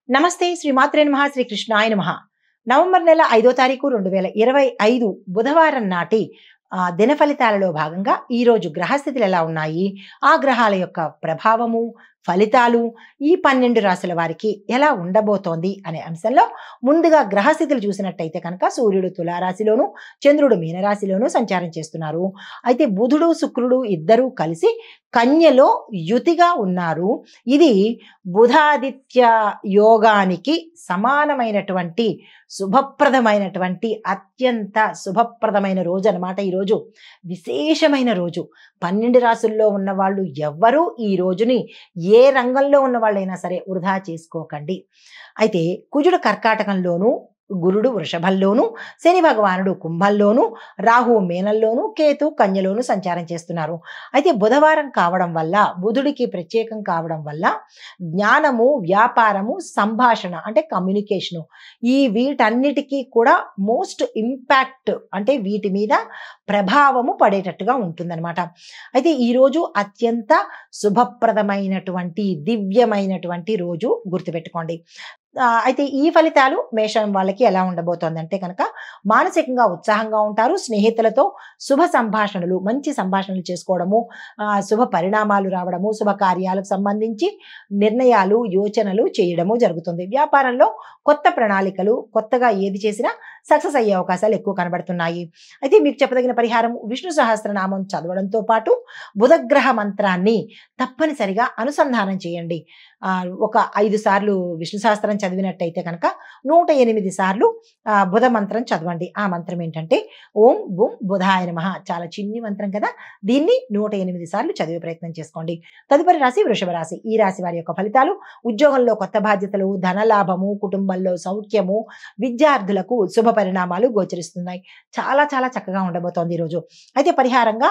నమస్తే శ్రీమాత్రే నమః శ్రీ కృష్ణాయ నమః. నవంబర్ నెల 5వ తారీఖు 2025 బుధవారం నాటి దిన ఫలితాలలో భాగంగా ఈ రోజు గ్రహస్థితులు ఎలా ఉన్నాయి, ఆ గ్రహాల యొక్క ప్రభావము, ఫలితాలు ఈ 12 రాశుల వారికి ఎలా ఉండబోతోంది అనే అంశంలో ముందుగా గ్రహస్థితులు చూసినట్టయితే కనుక సూర్యుడు తులారాశిలోను, చంద్రుడు మీనరాశిలోను సంచారం చేస్తున్నారు. అయితే బుధుడు శుక్రుడు ఇద్దరూ కలిసి కన్యలో యుతిగా ఉన్నారు. ఇది బుధాదిత్య యోగానికి సమానమైనటువంటి శుభప్రదమైనటువంటి అత్యంత శుభప్రదమైన రోజు అన్నమాట. ఈరోజు విశేషమైన రోజు. 12 రాశుల్లో ఉన్న వాళ్ళు ఎవ్వరూ ఈ రోజుని ఏ రంగంలో ఉన్న వాళ్ళైనా సరే వృధా చేసుకోకండి. అయితే కుజుడు కర్కాటకంలోను, గురుడు వృషభంలోను, శని భగవానుడు కుంభంలోను, రాహువు మీనంలోను, కేతు కన్యలోను సంచారం చేస్తున్నారు. అయితే బుధవారం కావడం వల్ల, బుధుడికి ప్రత్యేకం కావడం వల్ల జ్ఞానము, వ్యాపారము, సంభాషణ అంటే కమ్యూనికేషను ఈ వీటన్నిటికీ కూడా మోస్ట్ ఇంపాక్ట్ అంటే వీటి మీద ప్రభావము పడేటట్టుగా ఉంటుందన్నమాట. అయితే ఈరోజు అత్యంత శుభప్రదమైనటువంటి దివ్యమైనటువంటి రోజు, గుర్తుపెట్టుకోండి. అయితే ఈ ఫలితాలు మేషం వాళ్ళకి ఎలా ఉండబోతోందంటే కనుక మానసికంగా ఉత్సాహంగా ఉంటారు. స్నేహితులతో శుభ సంభాషణలు, మంచి సంభాషణలు చేసుకోవడము, శుభ పరిణామాలు రావడము, శుభ కార్యాలకు సంబంధించి నిర్ణయాలు, యోచనలు చేయడము జరుగుతుంది. వ్యాపారంలో కొత్త ప్రణాళికలు, కొత్తగా ఏది చేసినా సక్సెస్ అయ్యే అవకాశాలు ఎక్కువ కనబడుతున్నాయి. అయితే మీకు చెప్పదగిన పరిహారం విష్ణు సహస్రనామం చదవడంతో పాటు బుధగ్రహ మంత్రాన్ని తప్పనిసరిగా అనుసంధానం చేయండి. ఒక 5 సార్లు విష్ణు సహస్రం చదివినట్టయితే కనుక 108 సార్లు బుధ మంత్రం చదవండి. ఆ మంత్రం ఏంటంటే ఓం బుం బుధాయ నమః. చాలా చిన్ని మంత్రం కదా, దీన్ని 108 సార్లు చదివే ప్రయత్నం చేసుకోండి. తదుపరి రాశి వృషభ రాశి. ఈ రాశి వారి యొక్క ఫలితాలు: ఉద్యోగంలో కొత్త బాధ్యతలు, ధనలాభము, కుటుంబంలో సౌఖ్యము, విద్యార్థులకు శుభ పరిణామాలు గోచరిస్తున్నాయి. చాలా చాలా చక్కగా ఉండబోతోంది ఈరోజు. అయితే పరిహారంగా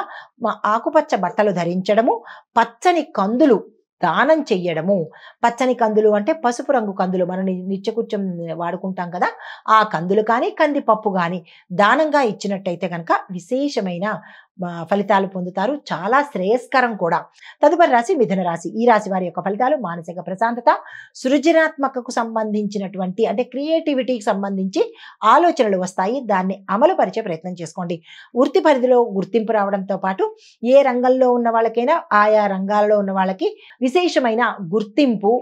ఆకుపచ్చ బట్టలు ధరించడము, పచ్చని కందులు దానం చెయ్యడము. పచ్చని కందులు అంటే పసుపు రంగు కందులు, మనం నిత్యకృత్యం వాడుకుంటాం కదా, ఆ కందులు కానీ కందిపప్పు కానీ దానంగా ఇచ్చినట్టయితే కనుక విశేషమైన ఫలితాలు పొందుతారు. చాలా శ్రేయస్కరం కూడా. తదుపరి రాశి మిథున రాశి. ఈ రాశి వారి యొక్క ఫలితాలు: మానసిక ప్రశాంతత, సృజనాత్మకకు సంబంధించినటువంటి అంటే క్రియేటివిటీకి సంబంధించి ఆలోచనలు వస్తాయి. దాన్ని అమలు పరిచే ప్రయత్నం చేసుకోండి. వృత్తి పరిధిలో గుర్తింపు రావడంతో పాటు ఏ రంగంలో ఉన్న వాళ్ళకైనా ఆయా రంగాలలో ఉన్న వాళ్ళకి విశేషమైన గుర్తింపు,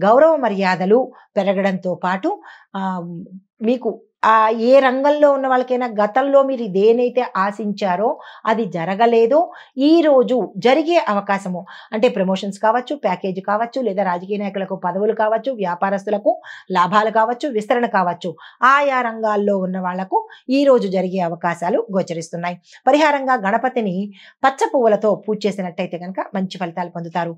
గౌరవ మర్యాదలు పెరగడంతో పాటు మీకు ఏ రంగంలో ఉన్న వాళ్ళకైనా గతంలో మీరు దేనైతే ఆశించారో అది జరగలేదో ఈ రోజు జరిగే అవకాశము అంటే ప్రమోషన్స్ కావచ్చు, ప్యాకేజ్ కావచ్చు, లేదా రాజకీయ నాయకులకు పదవులు కావచ్చు, వ్యాపారస్తులకు లాభాలు కావచ్చు, విస్తరణ కావచ్చు, ఆయా రంగాల్లో ఉన్న వాళ్లకు ఈ రోజు జరిగే అవకాశాలు గోచరిస్తున్నాయి. పరిహారంగా గణపతిని పచ్చ పువ్వులతో పూజ చేసినట్టయితే కనుక మంచి ఫలితాలు పొందుతారు.